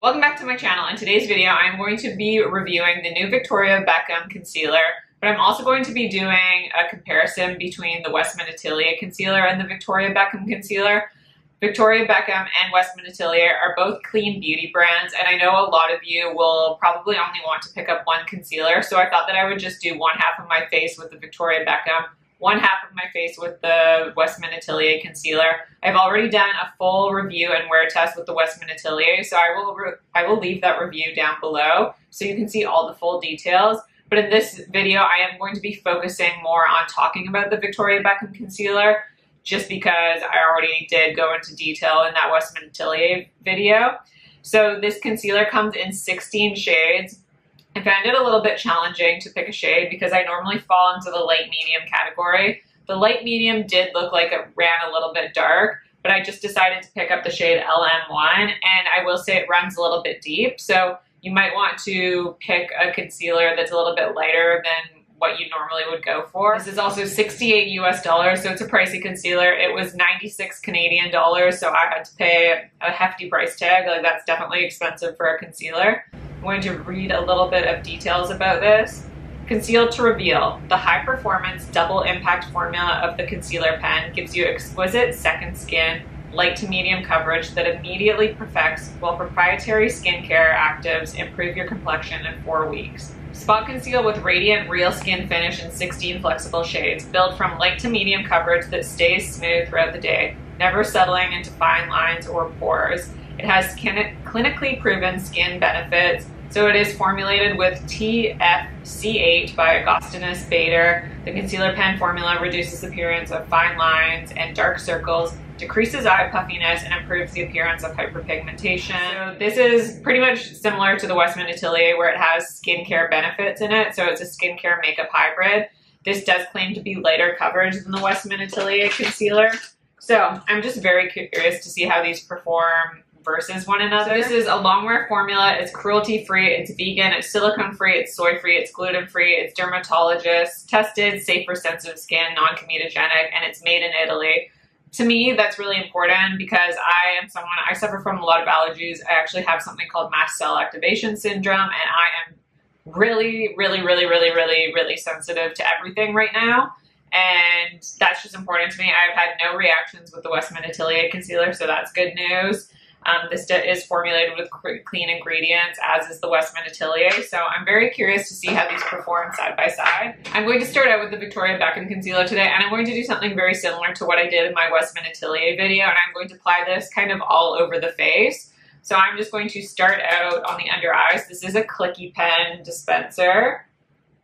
Welcome back to my channel. In today's video, I'm going to be reviewing the new Victoria Beckham Concealer, but I'm also going to be doing a comparison between the Westman Atelier Concealer and the Victoria Beckham Concealer. Victoria Beckham and Westman Atelier are both clean beauty brands, and I know a lot of you will probably only want to pick up one concealer, so I thought that I would just do one half of my face with the Victoria Beckham, one half of my face with the Westman Atelier Concealer. I've already done a full review and wear test with the Westman Atelier, so I will leave that review down below so you can see all the full details. But in this video, I am going to be focusing more on talking about the Victoria Beckham Concealer, just because I already did go into detail in that Westman Atelier video. So this concealer comes in 16 shades. I found it a little bit challenging to pick a shade because I normally fall into the light medium category. The light medium did look like it ran a little bit dark, but I just decided to pick up the shade LM1, and I will say it runs a little bit deep, so you might want to pick a concealer that's a little bit lighter than what you normally would go for. This is also $68 US, so it's a pricey concealer. It was 96 Canadian dollars, so I had to pay a hefty price tag. Like, that's definitely expensive for a concealer. I'm going to read a little bit of details about this. Conceal to reveal. The high-performance double impact formula of the concealer pen gives you exquisite second skin, light to medium coverage that immediately perfects, while proprietary skincare actives improve your complexion in 4 weeks. Spot conceal with radiant real skin finish in 16 flexible shades, built from light to medium coverage that stays smooth throughout the day, never settling into fine lines or pores. It has clinically proven skin benefits, so it is formulated with TFC8 by Agostinus Bader. The concealer pen formula reduces the appearance of fine lines and dark circles, decreases eye puffiness, and improves the appearance of hyperpigmentation. So this is pretty much similar to the Westman Atelier, where it has skincare benefits in it, so it's a skincare makeup hybrid. This does claim to be lighter coverage than the Westman Atelier concealer, so I'm just very curious to see how these perform versus one another. So this is a long-wear formula. It's cruelty-free, it's vegan, it's silicone-free, it's soy-free, it's gluten-free, it's dermatologist-tested, safe for sensitive skin, non-comedogenic, and it's made in Italy. To me, that's really important because I suffer from a lot of allergies. I actually have something called mast cell activation syndrome, and I am really sensitive to everything right now. And that's just important to me. I've had no reactions with the Westman Atelier concealer, so that's good news. This is formulated with clean ingredients, as is the Westman Atelier, so I'm very curious to see how these perform side by side. I'm going to start out with the Victoria Beckham Concealer today, and I'm going to do something very similar to what I did in my Westman Atelier video, and I'm going to apply this kind of all over the face. So I'm just going to start out on the under eyes. This is a clicky pen dispenser,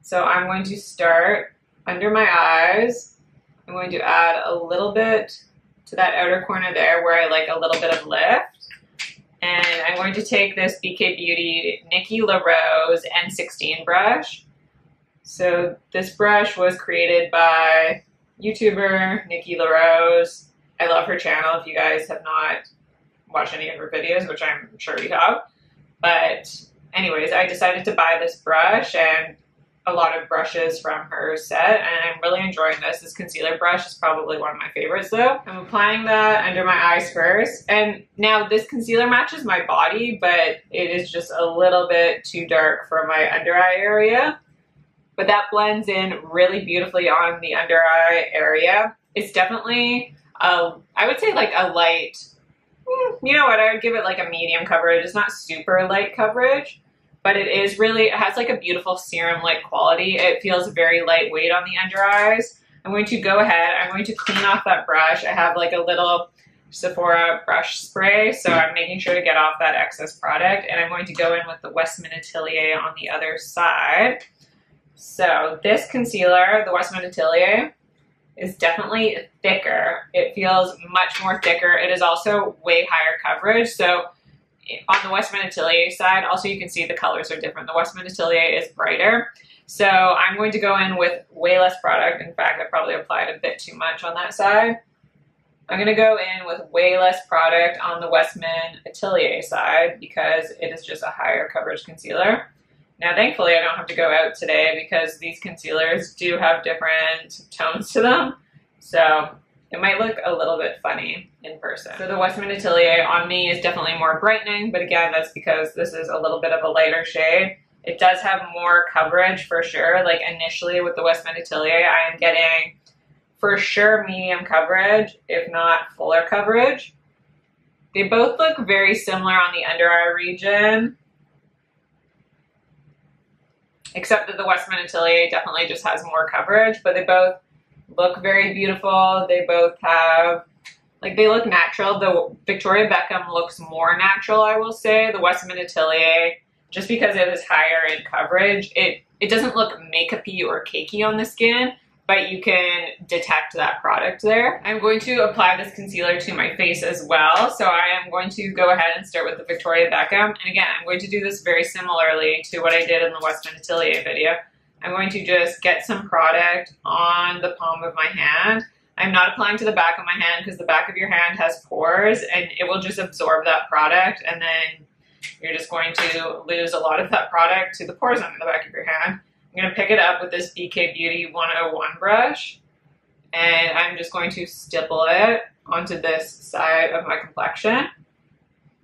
so I'm going to start under my eyes. I'm going to add a little bit to that outer corner there where I like a little bit of lift. And I'm going to take this BK Beauty Nikki LaRose N16 brush. So this brush was created by YouTuber Nikki LaRose. I love her channel if you guys have not watched any of her videos, which I'm sure you have. But anyways, I decided to buy this brush and a lot of brushes from her set, and I'm really enjoying this. This concealer brush is probably one of my favorites though. I'm applying that under my eyes first, and now this concealer matches my body, but it is just a little bit too dark for my under eye area. But that blends in really beautifully on the under eye area. It's definitely, I would say like a light, you know what, I would give it like a medium coverage. It's not super light coverage, but it is really, it has like a beautiful serum-like quality. It feels very lightweight on the under eyes. I'm going to go ahead, I'm going to clean off that brush. I have like a little Sephora brush spray, so I'm making sure to get off that excess product, and I'm going to go in with the Westman Atelier on the other side. So this concealer, the Westman Atelier, is definitely thicker. It feels much more thicker. It is also way higher coverage, so on the Westman Atelier side, also you can see the colors are different. The Westman Atelier is brighter. So I'm going to go in with way less product. In fact, I probably applied a bit too much on that side. I'm going to go in with way less product on the Westman Atelier side because it is just a higher coverage concealer. Now, thankfully, I don't have to go out today because these concealers do have different tones to them. So It might look a little bit funny in person. So the Westman Atelier on me is definitely more brightening, but again, that's because this is a little bit of a lighter shade. It does have more coverage for sure. Like initially with the Westman Atelier, I am getting for sure medium coverage, if not fuller coverage. They both look very similar on the under eye region, except that the Westman Atelier definitely just has more coverage, but they both look very beautiful. They both have, like, they look natural. The Victoria Beckham looks more natural, I will say. The Westman Atelier, just because it is higher in coverage, it doesn't look makeup-y or cakey on the skin, but you can detect that product there. I'm going to apply this concealer to my face as well. So I am going to go ahead and start with the Victoria Beckham. And again, I'm going to do this very similarly to what I did in the Westman Atelier video. I'm going to just get some product on the palm of my hand. I'm not applying to the back of my hand because the back of your hand has pores and it will just absorb that product, and then you're just going to lose a lot of that product to the pores under the back of your hand. I'm going to pick it up with this BK Beauty 101 brush, and I'm just going to stipple it onto this side of my complexion.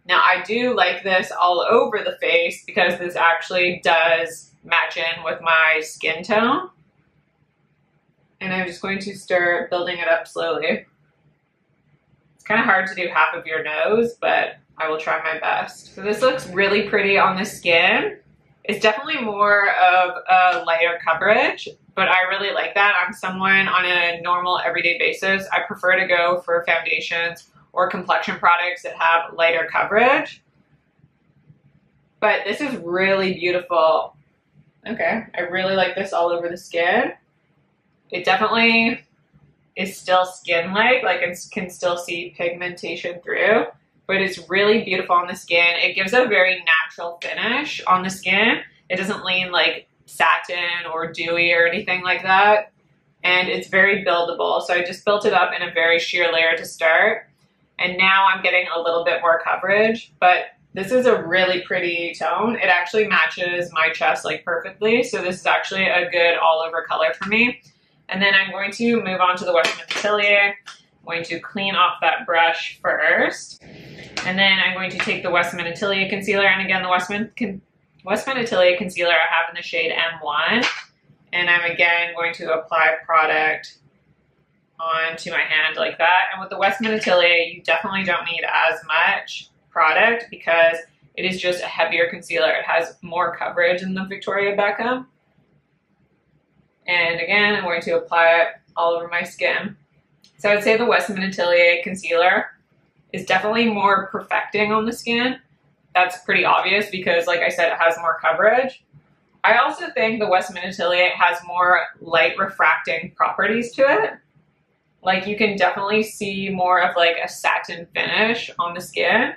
Now I do like this all over the face because this actually does match in with my skin tone. And I'm just going to start building it up slowly. It's kind of hard to do half of your nose, but I will try my best. So this looks really pretty on the skin. It's definitely more of a lighter coverage, but I really like that. I'm someone on a normal everyday basis, I prefer to go for foundations or complexion products that have lighter coverage. But this is really beautiful. Okay, I really like this all over the skin. It definitely is still skin-like, like it can still see pigmentation through, but it's really beautiful on the skin. It gives a very natural finish on the skin. It doesn't lean like satin or dewy or anything like that. And it's very buildable. So I just built it up in a very sheer layer to start. And now I'm getting a little bit more coverage, but this is a really pretty tone. It actually matches my chest like perfectly. So this is actually a good all over color for me. And then I'm going to move on to the Westman Atelier. I'm going to clean off that brush first. And then I'm going to take the Westman Atelier concealer. And again, the Westman Atelier concealer I have in the shade M1. And I'm again going to apply product onto my hand like that. And with the Westman Atelier, you definitely don't need as much product because it is just a heavier concealer. It has more coverage than the Victoria Beckham. And again, I'm going to apply it all over my skin. So I'd say the Westman Atelier concealer is definitely more perfecting on the skin. That's pretty obvious because, like I said, it has more coverage. I also think the Westman Atelier has more light refracting properties to it. Like you can definitely see more of like a satin finish on the skin.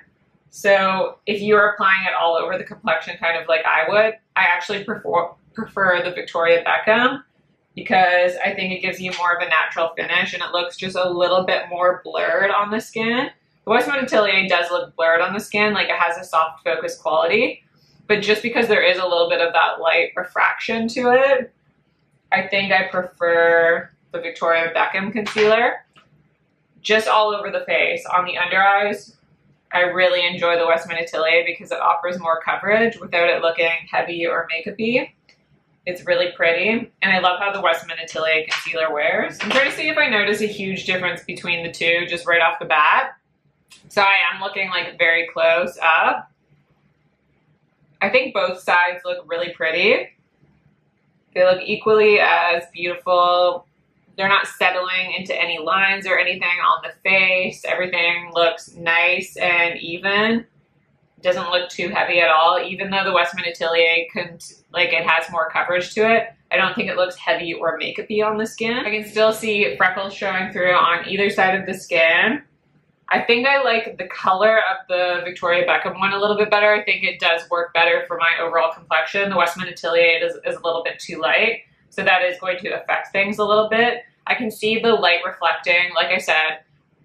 So if you're applying it all over the complexion kind of like I would, I actually prefer the Victoria Beckham because I think it gives you more of a natural finish and it looks just a little bit more blurred on the skin. The Westman Atelier does look blurred on the skin, like it has a soft focus quality, but just because there is a little bit of that light refraction to it, I think I prefer the Victoria Beckham concealer. Just all over the face. On the under eyes, I really enjoy the Westman Atelier because it offers more coverage without it looking heavy or makeup-y. It's really pretty, and I love how the Westman Atelier concealer wears. I'm trying to see if I notice a huge difference between the two just right off the bat. So I am looking like very close up. I think both sides look really pretty. They look equally as beautiful. They're not settling into any lines or anything on the face. Everything looks nice and even. Doesn't look too heavy at all. Even though the Westman Atelier it has more coverage to it, I don't think it looks heavy or makeup-y on the skin. I can still see freckles showing through on either side of the skin. I think I like the color of the Victoria Beckham one a little bit better. I think it does work better for my overall complexion. The Westman Atelier is a little bit too light, so that is going to affect things a little bit. I can see the light reflecting, like I said,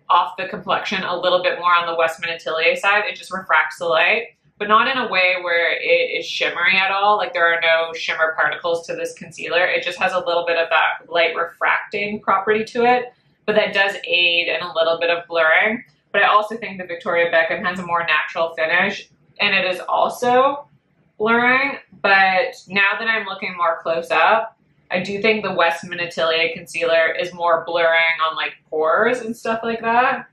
off the complexion a little bit more on the Westman Atelier side. It just refracts the light, but not in a way where it is shimmery at all. Like there are no shimmer particles to this concealer. It just has a little bit of that light refracting property to it. but that does aid in a little bit of blurring. But I also think the Victoria Beckham has a more natural finish, and it is also blurring. But now that I'm looking more close up, I do think the Westman Atelier concealer is more blurring on like pores and stuff like that.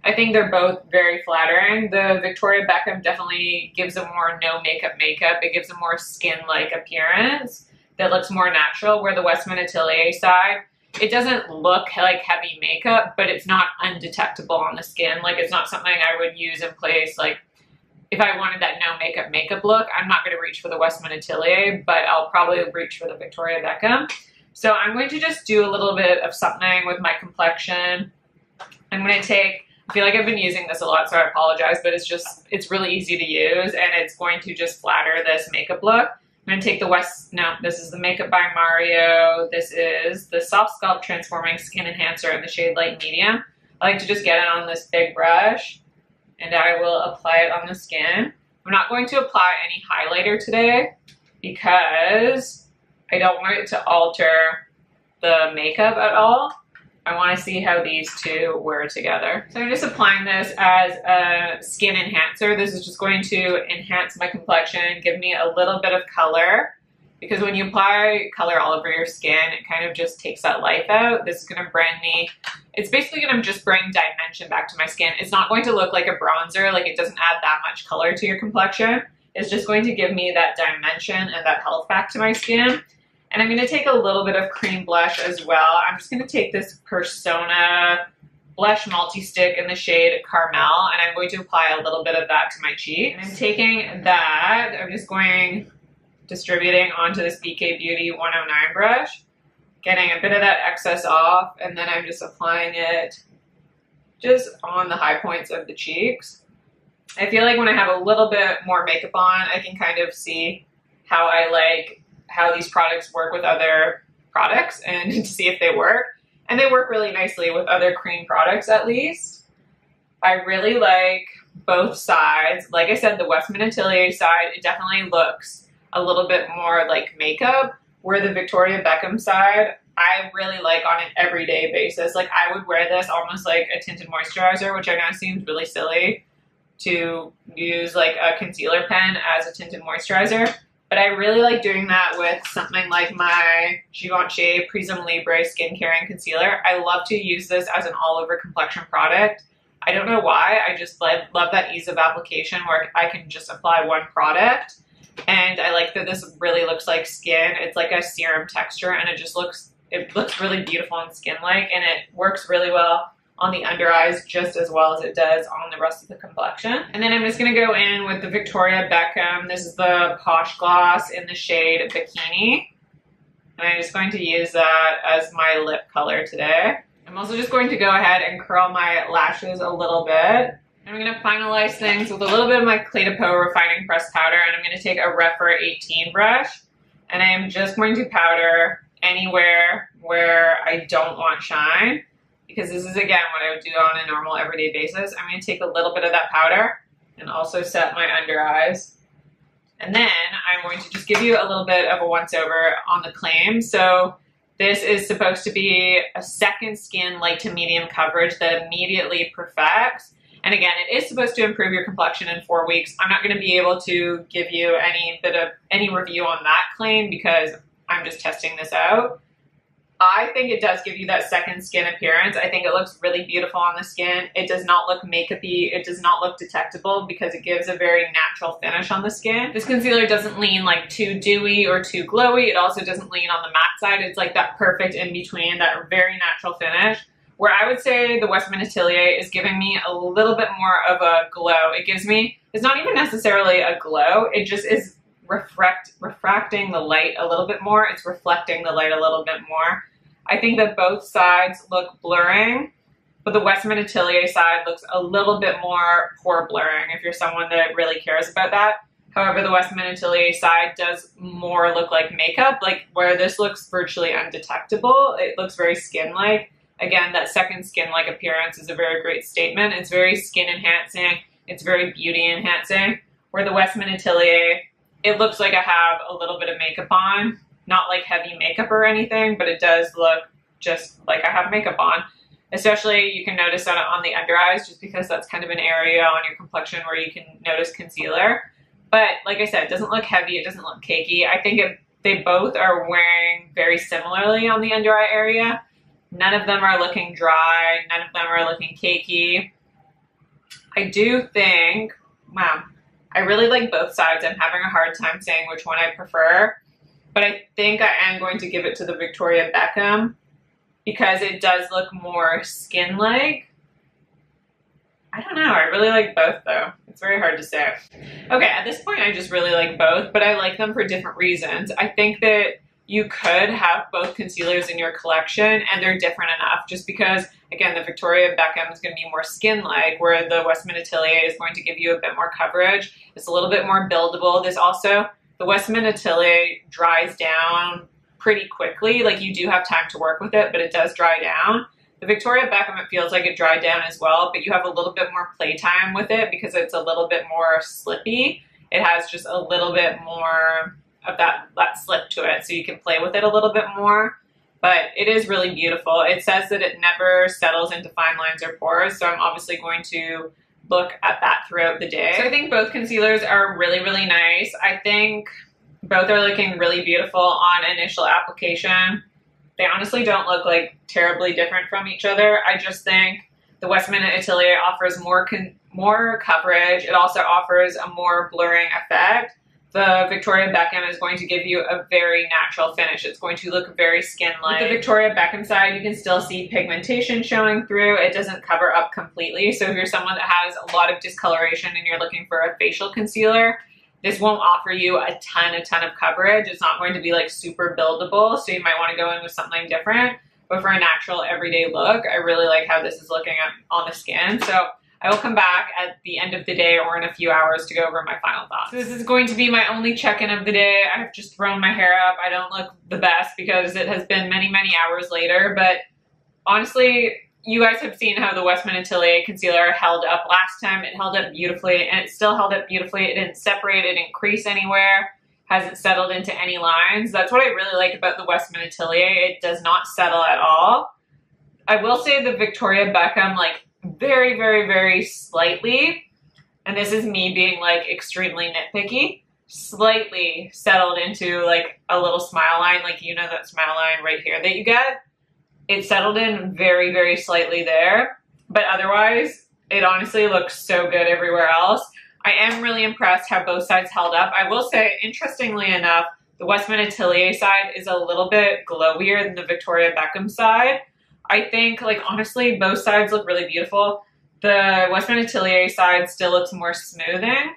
I think they're both very flattering. The Victoria Beckham definitely gives a more no makeup. It gives a more skin-like appearance that looks more natural, where the Westman Atelier side, it doesn't look like heavy makeup, but it's not undetectable on the skin. Like, it's not something I would use in place. Like, if I wanted that no makeup look, I'm not going to reach for the Westman Atelier, but I'll probably reach for the Victoria Beckham. So I'm going to just do a little bit of something with my complexion. I'm going to take, I feel like I've been using this a lot, so I apologize, but it's really easy to use, and it's going to just flatter this makeup look. I'm going to take this is the Makeup by Mario. This is the Soft Sculpt Transforming Skin Enhancer in the shade Light Medium. I like to just get it on this big brush, and I will apply it on the skin. I'm not going to apply any highlighter today because I don't want it to alter the makeup at all. I want to see how these two wear together. So I'm just applying this as a skin enhancer. This is just going to enhance my complexion, give me a little bit of color, because when you apply color all over your skin, it kind of just takes that life out. This is going to bring me, it's basically going to just bring dimension back to my skin. It's not going to look like a bronzer, like it doesn't add that much color to your complexion. It's just going to give me that dimension and that health back to my skin. And I'm going to take a little bit of cream blush as well. I'm just going to take this Persona Blush Multi-Stick in the shade Carmel, and I'm going to apply a little bit of that to my cheek. And I'm taking that, I'm just distributing onto this BK Beauty 109 brush, getting a bit of that excess off, and then I'm just applying it just on the high points of the cheeks. I feel like when I have a little bit more makeup on, I can kind of see how these products work with other products and to see if they work. And they work really nicely with other cream products, at least. I really like both sides. Like I said, the Westman Atelier side, it definitely looks a little bit more like makeup, where the Victoria Beckham side, I really like on an everyday basis. Like, I would wear this almost like a tinted moisturizer, which I know seems really silly to use like a concealer pen as a tinted moisturizer. But I really like doing that with something like my Givenchy Prisme Libre Skincare and Concealer. I love to use this as an all-over complexion product. I don't know why, I just love that ease of application where I can just apply one product. And I like that this really looks like skin. It's like a serum texture, and it looks really beautiful and skin-like, and it works really well on the under eyes just as well as it does on the rest of the complexion. And then I'm just going to go in with the Victoria Beckham. This is the Posh Gloss in the shade Bikini. And I'm just going to use that as my lip color today. I'm also just going to go ahead and curl my lashes a little bit. I'm going to finalize things with a little bit of my Clé de Peau Refining Pressed Powder, and I'm going to take a Rephr 18 brush, and I am just going to powder anywhere where I don't want shine, because this is, again, what I would do on a normal everyday basis. I'm going to take a little bit of that powder and also set my under eyes. And then I'm going to just give you a little bit of a once-over on the claim. So this is supposed to be a second skin light to medium coverage that immediately perfects. And again, it is supposed to improve your complexion in 4 weeks. I'm not going to be able to give you any review on that claim because I'm just testing this out. I think it does give you that second skin appearance. I think it looks really beautiful on the skin. It does not look makeup-y. It does not look detectable because it gives a very natural finish on the skin. This concealer doesn't lean like too dewy or too glowy. It also doesn't lean on the matte side. It's like that perfect in-between, that very natural finish, where I would say the Westman Atelier is giving me a little bit more of a glow. It gives me, it's not even necessarily a glow. It just is refracting the light a little bit more. It's reflecting the light a little bit more. I think that both sides look blurring, but the Westman Atelier side looks a little bit more pore blurring if you're someone that really cares about that. However, the Westman Atelier side does more look like makeup, like where this looks virtually undetectable. It looks very skin-like. Again, that second skin-like appearance is a very great statement. It's very skin enhancing. It's very beauty enhancing. Where the Westman Atelier, it looks like I have a little bit of makeup on. Not like heavy makeup or anything, but it does look just like I have makeup on. Especially you can notice that on the under eyes just because that's kind of an area on your complexion where you can notice concealer. But like I said, it doesn't look heavy, it doesn't look cakey. I think they both are wearing very similarly on the under eye area. None of them are looking dry, none of them are looking cakey. I do think, wow, I really like both sides. I'm having a hard time saying which one I prefer, but I think I am going to give it to the Victoria Beckham because it does look more skin-like. I don't know, I really like both though. It's very hard to say. Okay, at this point I just really like both, but I like them for different reasons. I think that you could have both concealers in your collection and they're different enough just because, again, the Victoria Beckham is going to be more skin-like where the Westman Atelier is going to give you a bit more coverage. It's a little bit more buildable. There's also, the Westman Atelier dries down pretty quickly. Like you do have time to work with it, but it does dry down. The Victoria Beckham, it feels like it dried down as well, but you have a little bit more playtime with it because it's a little bit more slippy. It has just a little bit more of that slip to it, so you can play with it a little bit more. But it is really beautiful. It says that it never settles into fine lines or pores, so I'm obviously going to look at that throughout the day. So I think both concealers are really, really nice. I think both are looking really beautiful on initial application. They honestly don't look like terribly different from each other. I just think the Westman Atelier offers more coverage. It also offers a more blurring effect. The Victoria Beckham is going to give you a very natural finish. It's going to look very skin-like. With the Victoria Beckham side, you can still see pigmentation showing through. It doesn't cover up completely. So if you're someone that has a lot of discoloration and you're looking for a facial concealer, this won't offer you a ton of coverage. It's not going to be like super buildable, so you might want to go in with something different. But for a natural everyday look, I really like how this is looking on the skin. So I will come back at the end of the day or in a few hours to go over my final thoughts. So this is going to be my only check-in of the day. I have just thrown my hair up. I don't look the best because it has been many, many hours later, but honestly, you guys have seen how the Westman Atelier concealer held up last time. It held up beautifully and it still held up beautifully. It didn't separate, it didn't crease anywhere, hasn't settled into any lines. That's what I really like about the Westman Atelier. It does not settle at all. I will say the Victoria Beckham, like very, very, very slightly, and this is me being like extremely nitpicky, slightly settled into like a little smile line, like you know that smile line right here that you get? It settled in very, very slightly there, but otherwise, it honestly looks so good everywhere else. I am really impressed how both sides held up. I will say, interestingly enough, the Westman Atelier side is a little bit glowier than the Victoria Beckham side. I think, like, honestly, both sides look really beautiful. The Westman Atelier side still looks more smoothing.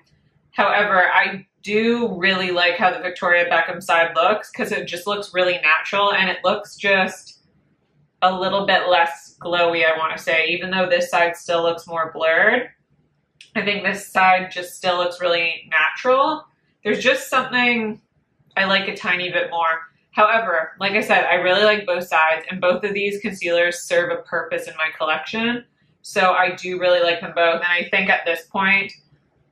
However, I do really like how the Victoria Beckham side looks because it just looks really natural and it looks just a little bit less glowy, I want to say, even though this side still looks more blurred. I think this side just still looks really natural. There's just something I like a tiny bit more. However, like I said, I really like both sides, and both of these concealers serve a purpose in my collection. So I do really like them both, and I think at this point,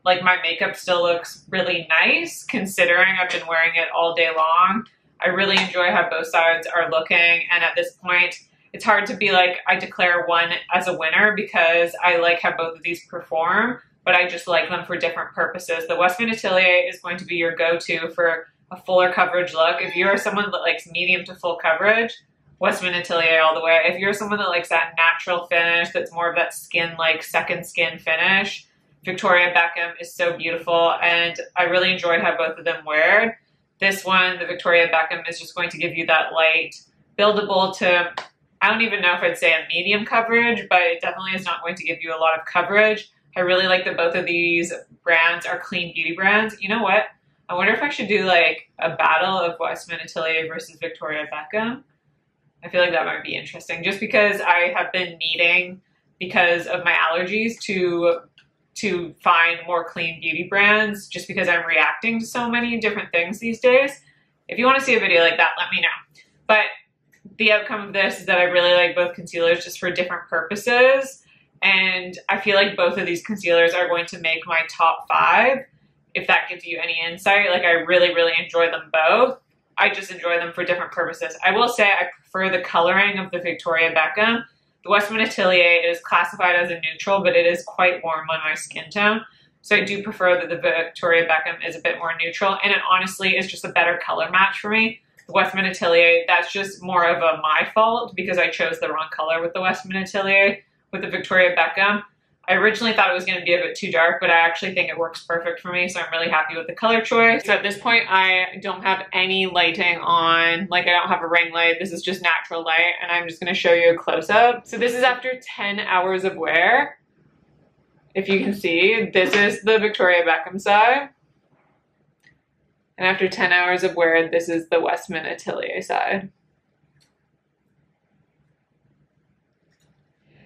like, my makeup still looks really nice, considering I've been wearing it all day long. I really enjoy how both sides are looking, and at this point, it's hard to be like, I declare one as a winner because I like how both of these perform, but I just like them for different purposes. The Westman Atelier is going to be your go-to for a fuller coverage look. If you're someone that likes medium to full coverage, Westman Atelier all the way. If you're someone that likes that natural finish, that's more of that skin, like second skin finish, Victoria Beckham is so beautiful, and I really enjoyed how both of them wear. This one, the Victoria Beckham, is just going to give you that light, buildable to, I don't even know if I'd say a medium coverage, but it definitely is not going to give you a lot of coverage. I really like that both of these brands are clean beauty brands. You know what? I wonder if I should do like a battle of Westman Atelier versus Victoria Beckham. I feel like that might be interesting just because I have been needing, because of my allergies, to find more clean beauty brands just because I'm reacting to so many different things these days. If you want to see a video like that, let me know. But the outcome of this is that I really like both concealers just for different purposes. And I feel like both of these concealers are going to make my top 5. If that gives you any insight, like, I really, really enjoy them both. I just enjoy them for different purposes. I will say I prefer the coloring of the Victoria Beckham The Westman Atelier is classified as a neutral, but it is quite warm on my skin tone. So I do prefer that the Victoria Beckham is a bit more neutral, and it honestly is just a better color match for me. The Westman Atelier, that's just more of a my fault because I chose the wrong color with the Westman Atelier. With the Victoria Beckham, I originally thought it was going to be a bit too dark, but I actually think it works perfect for me, so I'm really happy with the color choice. So at this point, I don't have any lighting on, like I don't have a ring light. This is just natural light, and I'm just going to show you a close-up. So this is after 10 hours of wear. If you can see, this is the Victoria Beckham side. And after 10 hours of wear, this is the Westman Atelier side.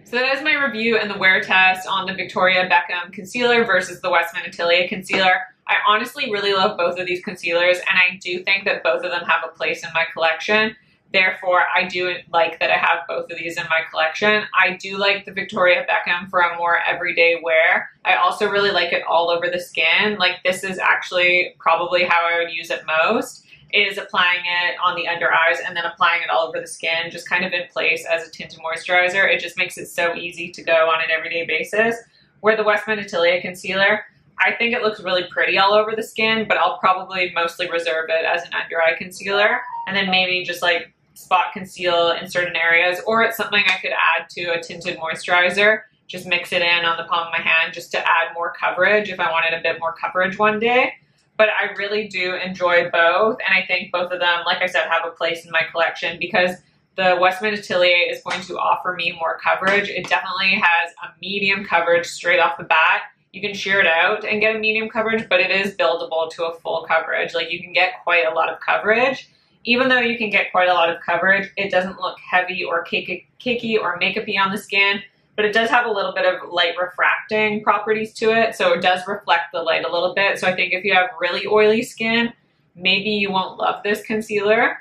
So that is my review and the wear test on the Victoria Beckham Concealer versus the Westman Atelier Concealer. I honestly really love both of these concealers, and I do think that both of them have a place in my collection. Therefore, I do like that I have both of these in my collection. I do like the Victoria Beckham for a more everyday wear. I also really like it all over the skin. Like, this is actually probably how I would use it most, is applying it on the under eyes and then applying it all over the skin, just kind of in place as a tinted moisturizer. It just makes it so easy to go on an everyday basis. Where the Westman Atelier Concealer, I think it looks really pretty all over the skin, but I'll probably mostly reserve it as an under eye concealer, and then maybe just like spot conceal in certain areas, or it's something I could add to a tinted moisturizer, just mix it in on the palm of my hand just to add more coverage if I wanted a bit more coverage one day. But I really do enjoy both, and I think both of them, like I said, have a place in my collection because the Westman Atelier is going to offer me more coverage. It definitely has a medium coverage straight off the bat. You can sheer it out and get a medium coverage, but it is buildable to a full coverage. Like, you can get quite a lot of coverage. Even though you can get quite a lot of coverage, it doesn't look heavy or cakey or makeup-y on the skin, but it does have a little bit of light refracting properties to it, so it does reflect the light a little bit. So I think if you have really oily skin, maybe you won't love this concealer.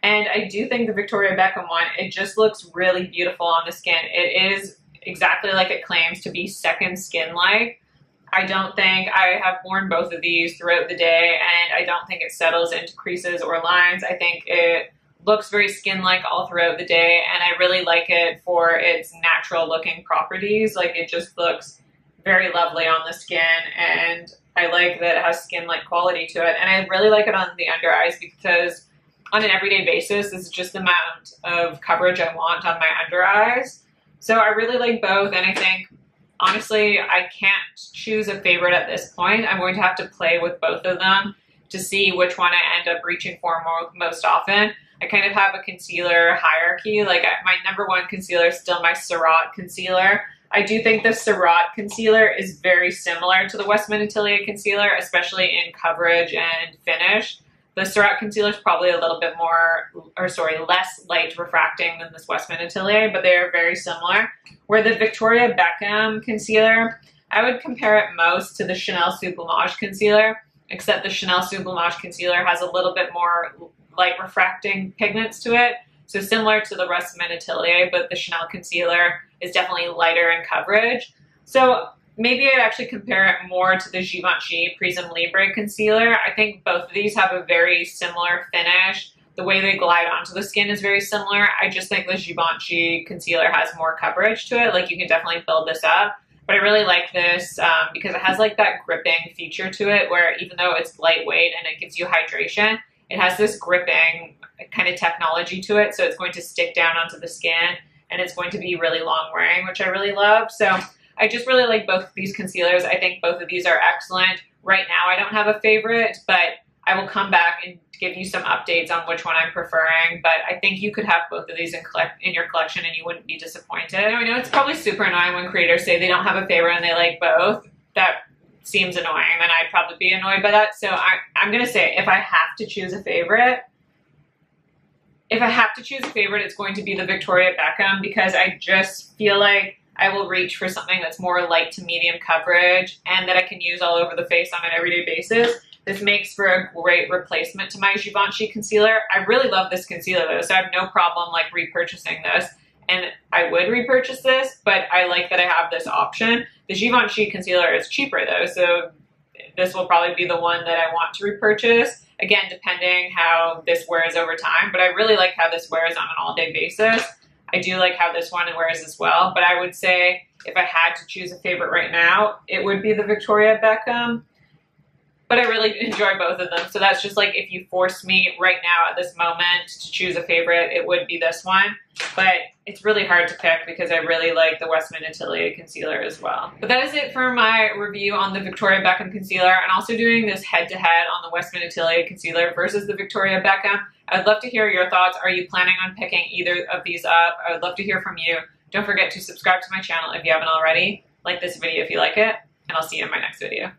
And I do think the Victoria Beckham one, it just looks really beautiful on the skin. It is exactly like it claims to be second skin-like. I don't think I have worn both of these throughout the day, and I don't think it settles into creases or lines. I think it looks very skin-like all throughout the day, and I really like it for its natural looking properties. Like, it just looks very lovely on the skin, and I like that it has skin-like quality to it. And I really like it on the under eyes because on an everyday basis, this is just the amount of coverage I want on my under eyes. So I really like both, and I think honestly, I can't choose a favorite at this point. I'm going to have to play with both of them to see which one I end up reaching for most often. I kind of have a concealer hierarchy. Like, my number one concealer is still my Surratt concealer. I do think the Surratt concealer is very similar to the Westman Atelier concealer, especially in coverage and finish. The Surratt concealer is probably a little bit less light refracting than this Westman Atelier, but they are very similar. Where the Victoria Beckham concealer, I would compare it most to the Chanel Sublimage concealer, except the Chanel Sublimage concealer has a little bit more light refracting pigments to it. So similar to the Westman Atelier, but the Chanel concealer is definitely lighter in coverage. So maybe I'd actually compare it more to the Givenchy Prisme Libre concealer. I think both of these have a very similar finish. The way they glide onto the skin is very similar. I just think the Givenchy concealer has more coverage to it. Like, you can definitely build this up. But I really like this because it has like that gripping feature to it where even though it's lightweight and it gives you hydration, it has this gripping kind of technology to it. So it's going to stick down onto the skin and it's going to be really long wearing, which I really love. So I just really like both of these concealers. I think both of these are excellent. Right now, I don't have a favorite, but I will come back and give you some updates on which one I'm preferring. But I think you could have both of these in your collection and you wouldn't be disappointed. I know it's probably super annoying when creators say they don't have a favorite and they like both. That seems annoying, and I'd probably be annoyed by that. So I'm going to say if I have to choose a favorite, it's going to be the Victoria Beckham because I just feel like I will reach for something that's more light to medium coverage and that I can use all over the face on an everyday basis. This makes for a great replacement to my Givenchy concealer. I really love this concealer though, so I have no problem like repurchasing this. And I would repurchase this, but I like that I have this option. The Givenchy concealer is cheaper though, so this will probably be the one that I want to repurchase. Again, depending how this wears over time, but I really like how this wears on an all-day basis. I do like how this one wears as well, but I would say if I had to choose a favorite right now, it would be the Victoria Beckham. But I really enjoy both of them. So that's just like if you forced me right now at this moment to choose a favorite, it would be this one. But it's really hard to pick because I really like the Westman Atelier concealer as well. But that is it for my review on the Victoria Beckham concealer, and also doing this head-to-head on the Westman Atelier concealer versus the Victoria Beckham. I'd love to hear your thoughts. Are you planning on picking either of these up? I would love to hear from you. Don't forget to subscribe to my channel if you haven't already. Like this video if you like it, and I'll see you in my next video.